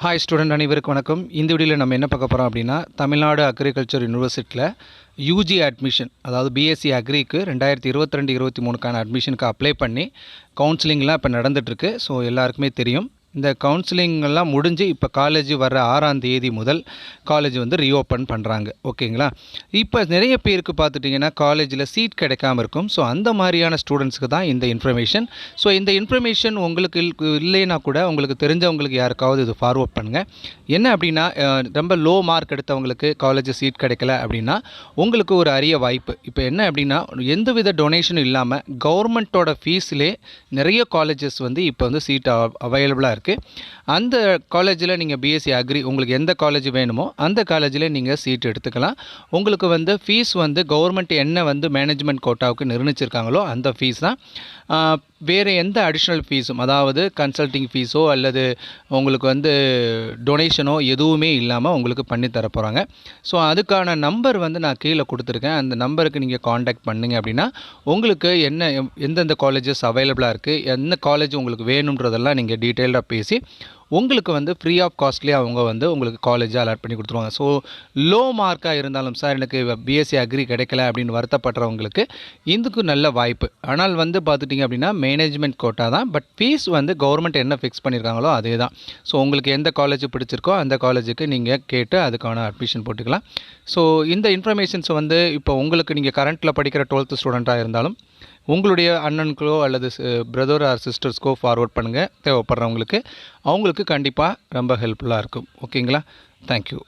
Hi student அனைவருக்கும் வணக்கம். இந்த வீடியோவில் நம்ம என்ன பார்க்க போகிறோம் அப்படின்னா, தமிழ்நாடு அக்ரிகல்ச்சர் யூனிவர்சிட்டியில் யூஜி அட்மிஷன், அதாவது பிஎஸ்சி அக்ரிக்கு 2022-23க்கான அட்மிஷனுக்கு அப்ளை பண்ணி கவுன்சிலிங்லாம் இப்போ நடந்துகிட்ருக்கு. ஸோ எல்லாருக்குமே தெரியும். இந்த கவுன்சிலிங்கெல்லாம் முடிஞ்சு இப்போ காலேஜ் வர 6ஆம் தேதி முதல் காலேஜ் வந்து ரீஓப்பன் பண்ணுறாங்க. ஓகேங்களா? இப்போ நிறைய பேருக்கு பார்த்துட்டிங்கன்னா காலேஜில் சீட் கிடைக்காம இருக்கும். ஸோ அந்த மாதிரியான ஸ்டூடெண்ட்ஸுக்கு தான் இந்த இன்ஃபர்மேஷன். ஸோ இந்த இன்ஃபர்மேஷன் உங்களுக்கு இல்லைன்னா கூட உங்களுக்கு தெரிஞ்சவங்களுக்கு யாருக்காவது இது ஃபார்வர்ட் பண்ணுங்கள். என்ன அப்படின்னா, ரொம்ப லோ மார்க் எடுத்தவங்களுக்கு காலேஜ் சீட் கிடைக்கல அப்படின்னா உங்களுக்கு ஒரு அரிய வாய்ப்பு. இப்போ என்ன அப்படின்னா, எந்தவித டொனேஷனும் இல்லாமல் கவர்மெண்ட்டோட ஃபீஸ்லே நிறைய காலேஜஸ் வந்து இப்போ வந்து சீட் அவைலபிளாக இருக்குது. அந்த காலேஜில் நீங்கள் பிஎஸ்சி அக்ரி உங்களுக்கு எந்த காலேஜ் வேணுமோ அந்த காலேஜில் நீங்கள் சீட் எடுத்துக்கலாம். உங்களுக்கு வந்து ஃபீஸ் வந்து கவர்மெண்ட் என்ன வந்து மேனேஜ்மெண்ட் கோட்டாவுக்கு நிர்ணயிச்சிருக்காங்களோ அந்த ஃபீஸ் தான். வேறு எந்த அடிஷ்னல் ஃபீஸும், அதாவது கன்சல்டிங் ஃபீஸோ அல்லது உங்களுக்கு வந்து டொனேஷனோ எதுவுமே இல்லாமல் உங்களுக்கு பண்ணி தர போகிறாங்க. ஸோ அதுக்கான நம்பர் வந்து நான் கீழே கொடுத்துருக்கேன். அந்த நம்பருக்கு நீங்கள் காண்டாக்ட் பண்ணிங்க அப்படின்னா உங்களுக்கு எந்தெந்த காலேஜஸ் அவைலபிளாக இருக்குது, எந்த காலேஜ் உங்களுக்கு வேணுன்றதெல்லாம் நீங்கள் டீட்டெயில்டாக பேசி உங்களுக்கு வந்து ஃப்ரீ ஆஃப் காஸ்ட்லேயே அவங்க வந்து உங்களுக்கு காலேஜை அலாட் பண்ணி கொடுத்துருவாங்க. ஸோ லோ மார்க்காக இருந்தாலும், சார் எனக்கு பிஎஸ்சி அக்ரி கிடைக்கல அப்படின்னு வருத்தப்படுறவங்களுக்கு இதுக்கு நல்ல வாய்ப்பு. ஆனால் வந்து பார்த்துட்டிங்க அப்படின்னா மேனேஜ்மெண்ட் கோட்டா தான், பட் ஃபீஸ் வந்து கவர்மெண்ட் என்ன ஃபிக்ஸ் பண்ணியிருக்காங்களோ அதே தான். ஸோ உங்களுக்கு எந்த காலேஜ் பிடிச்சிருக்கோ அந்த காலேஜுக்கு நீங்கள் கேட்டு அதுக்கான அட்மிஷன் போட்டுக்கலாம். ஸோ இந்த இன்ஃபர்மேஷன்ஸ் வந்து இப்போ உங்களுக்கு நீங்கள் கரண்ட்டில் படிக்கிற 12th ஸ்டூடெண்ட்டாக இருந்தாலும் உங்களுடைய அண்ணனுக்கோ அல்லது பிரதர் ஆர் சிஸ்டர்ஸ்க்கோ ஃபார்வர்ட் பண்ணுங்கள். தேவைப்படுறவங்களுக்கு அவங்களுக்கு கண்டிப்பாக ரொம்ப ஹெல்ப்ஃபுல்லாக இருக்கும். ஓகேங்களா? தேங்க்யூ.